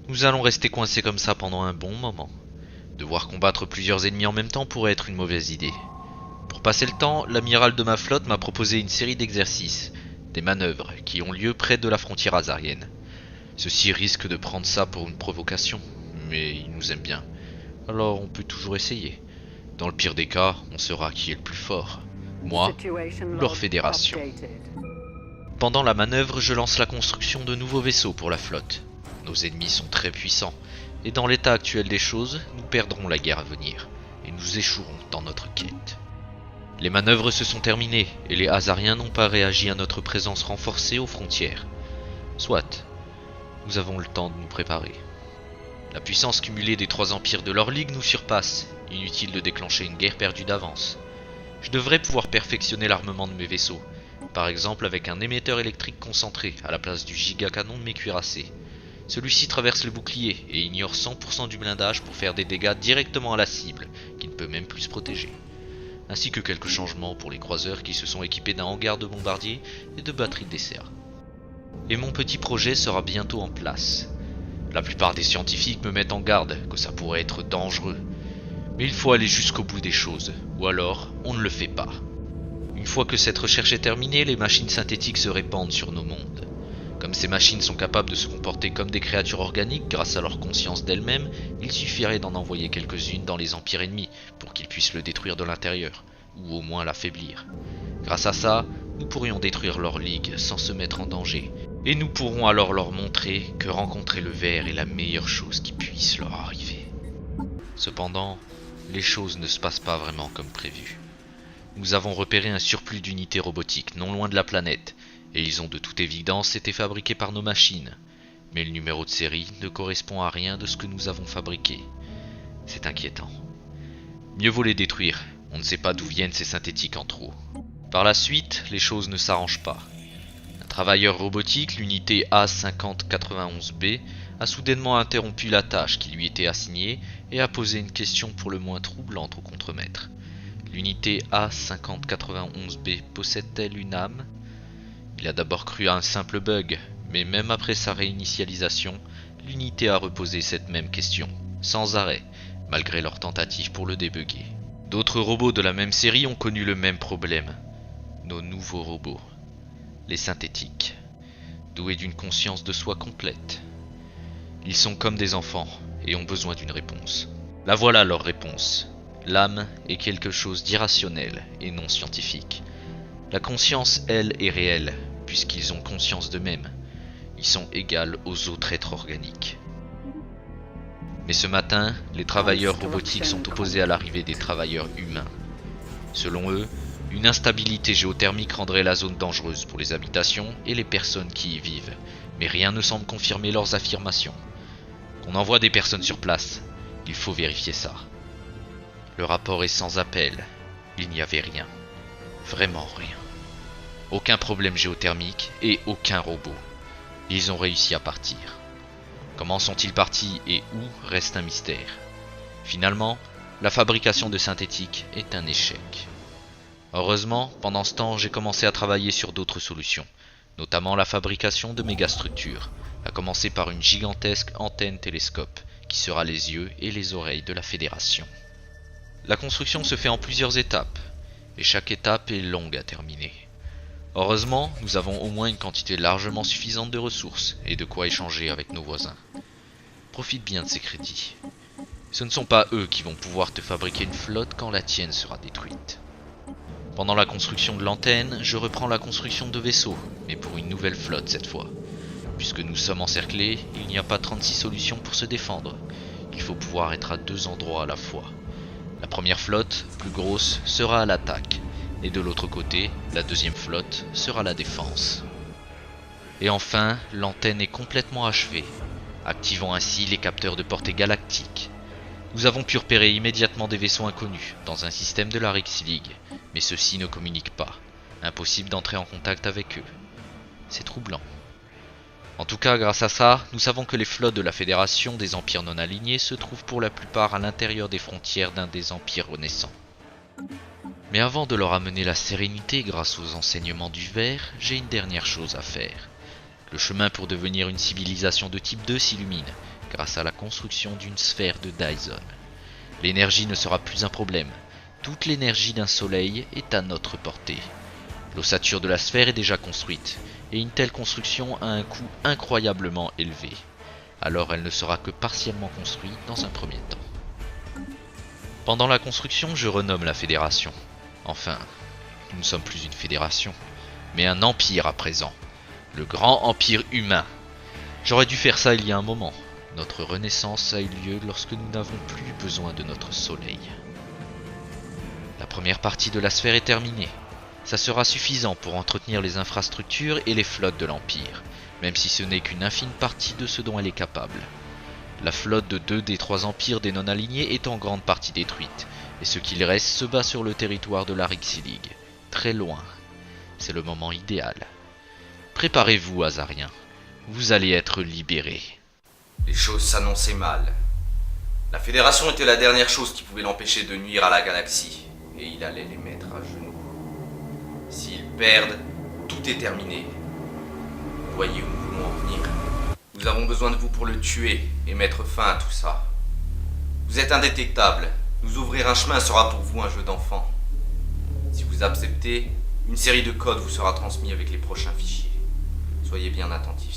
Nous allons rester coincés comme ça pendant un bon moment. Devoir combattre plusieurs ennemis en même temps pourrait être une mauvaise idée. Pour passer le temps, l'amiral de ma flotte m'a proposé une série d'exercices, des manœuvres qui ont lieu près de la frontière azarienne. Ceux-ci risquent de prendre ça pour une provocation, mais ils nous aiment bien. Alors on peut toujours essayer. Dans le pire des cas, on saura qui est le plus fort. Moi ou leur fédération. Pendant la manœuvre, je lance la construction de nouveaux vaisseaux pour la flotte. Nos ennemis sont très puissants, et dans l'état actuel des choses, nous perdrons la guerre à venir, et nous échouerons dans notre quête. Les manœuvres se sont terminées, et les Hazariens n'ont pas réagi à notre présence renforcée aux frontières. Soit, nous avons le temps de nous préparer. La puissance cumulée des trois empires de leur ligue nous surpasse, inutile de déclencher une guerre perdue d'avance. Je devrais pouvoir perfectionner l'armement de mes vaisseaux, par exemple avec un émetteur électrique concentré à la place du gigacanon de mes cuirassés. Celui-ci traverse le bouclier et ignore 100% du blindage pour faire des dégâts directement à la cible, qui ne peut même plus se protéger. Ainsi que quelques changements pour les croiseurs qui se sont équipés d'un hangar de bombardiers et de batteries de dessert. Et mon petit projet sera bientôt en place. La plupart des scientifiques me mettent en garde que ça pourrait être dangereux. Mais il faut aller jusqu'au bout des choses, ou alors on ne le fait pas. Une fois que cette recherche est terminée, les machines synthétiques se répandent sur nos mondes. Comme ces machines sont capables de se comporter comme des créatures organiques grâce à leur conscience d'elles-mêmes, il suffirait d'en envoyer quelques-unes dans les empires ennemis pour qu'ils puissent le détruire de l'intérieur, ou au moins l'affaiblir. Grâce à ça, nous pourrions détruire leur ligue sans se mettre en danger, et nous pourrons alors leur montrer que rencontrer le ver est la meilleure chose qui puisse leur arriver. Cependant, les choses ne se passent pas vraiment comme prévu. Nous avons repéré un surplus d'unités robotiques non loin de la planète, et ils ont de toute évidence été fabriqués par nos machines. Mais le numéro de série ne correspond à rien de ce que nous avons fabriqué. C'est inquiétant. Mieux vaut les détruire, on ne sait pas d'où viennent ces synthétiques en trop. Par la suite, les choses ne s'arrangent pas. Un travailleur robotique, l'unité A5091B, a soudainement interrompu la tâche qui lui était assignée et a posé une question pour le moins troublante au contremaître. L'unité A5091B possède-t-elle une âme ? Il a d'abord cru à un simple bug, mais même après sa réinitialisation, l'unité a reposé cette même question, sans arrêt, malgré leurs tentatives pour le débugger. D'autres robots de la même série ont connu le même problème. Nos nouveaux robots, les synthétiques, doués d'une conscience de soi complète. Ils sont comme des enfants et ont besoin d'une réponse. La voilà leur réponse. L'âme est quelque chose d'irrationnel et non scientifique. La conscience, elle, est réelle, puisqu'ils ont conscience d'eux-mêmes. Ils sont égaux aux autres êtres organiques. Mais ce matin, les travailleurs robotiques sont opposés à l'arrivée des travailleurs humains. Selon eux, une instabilité géothermique rendrait la zone dangereuse pour les habitations et les personnes qui y vivent, mais rien ne semble confirmer leurs affirmations. Qu'on envoie des personnes sur place, il faut vérifier ça. Le rapport est sans appel, il n'y avait rien. Vraiment rien. Aucun problème géothermique et aucun robot. Ils ont réussi à partir. Comment sont-ils partis et où reste un mystère. Finalement, la fabrication de synthétiques est un échec. Heureusement, pendant ce temps, j'ai commencé à travailler sur d'autres solutions, notamment la fabrication de mégastructures, à commencer par une gigantesque antenne télescope, qui sera les yeux et les oreilles de la Fédération. La construction se fait en plusieurs étapes, et chaque étape est longue à terminer. Heureusement, nous avons au moins une quantité largement suffisante de ressources et de quoi échanger avec nos voisins. Profite bien de ces crédits. Ce ne sont pas eux qui vont pouvoir te fabriquer une flotte quand la tienne sera détruite. Pendant la construction de l'antenne, je reprends la construction de vaisseaux, mais pour une nouvelle flotte cette fois. Puisque nous sommes encerclés, il n'y a pas 36 solutions pour se défendre. Il faut pouvoir être à 2 endroits à la fois. La première flotte, plus grosse, sera à l'attaque, et de l'autre côté, la deuxième flotte sera la défense. Et enfin, l'antenne est complètement achevée, activant ainsi les capteurs de portée galactique. Nous avons pu repérer immédiatement des vaisseaux inconnus dans un système de la Rix League, mais ceux-ci ne communiquent pas. Impossible d'entrer en contact avec eux. C'est troublant. En tout cas, grâce à ça, nous savons que les flottes de la Fédération des empires non alignés se trouvent pour la plupart à l'intérieur des frontières d'un des empires renaissants. Mais avant de leur amener la sérénité grâce aux enseignements du ver, j'ai une dernière chose à faire. Le chemin pour devenir une civilisation de type 2 s'illumine, grâce à la construction d'une sphère de Dyson. L'énergie ne sera plus un problème. Toute l'énergie d'un soleil est à notre portée. L'ossature de la sphère est déjà construite, et une telle construction a un coût incroyablement élevé. Alors elle ne sera que partiellement construite dans un premier temps. Pendant la construction, je renomme la fédération. Enfin, nous ne sommes plus une fédération, mais un empire à présent. Le grand empire humain. J'aurais dû faire ça il y a un moment. Notre renaissance a eu lieu lorsque nous n'avons plus besoin de notre soleil. La première partie de la sphère est terminée. Ça sera suffisant pour entretenir les infrastructures et les flottes de l'Empire, même si ce n'est qu'une infime partie de ce dont elle est capable. La flotte de 2 des 3 empires des non-alignés est en grande partie détruite, et ce qu'il reste se bat sur le territoire de la Rixilig, très loin. C'est le moment idéal. Préparez-vous, Azariens. Vous allez être libérés. Les choses s'annonçaient mal. La Fédération était la dernière chose qui pouvait l'empêcher de nuire à la galaxie, et il allait les mettre à genoux. S'ils perdent, tout est terminé. Vous voyez où nous voulons en venir. Nous avons besoin de vous pour le tuer et mettre fin à tout ça. Vous êtes indétectable. Nous ouvrir un chemin sera pour vous un jeu d'enfant. Si vous acceptez, une série de codes vous sera transmise avec les prochains fichiers. Soyez bien attentifs.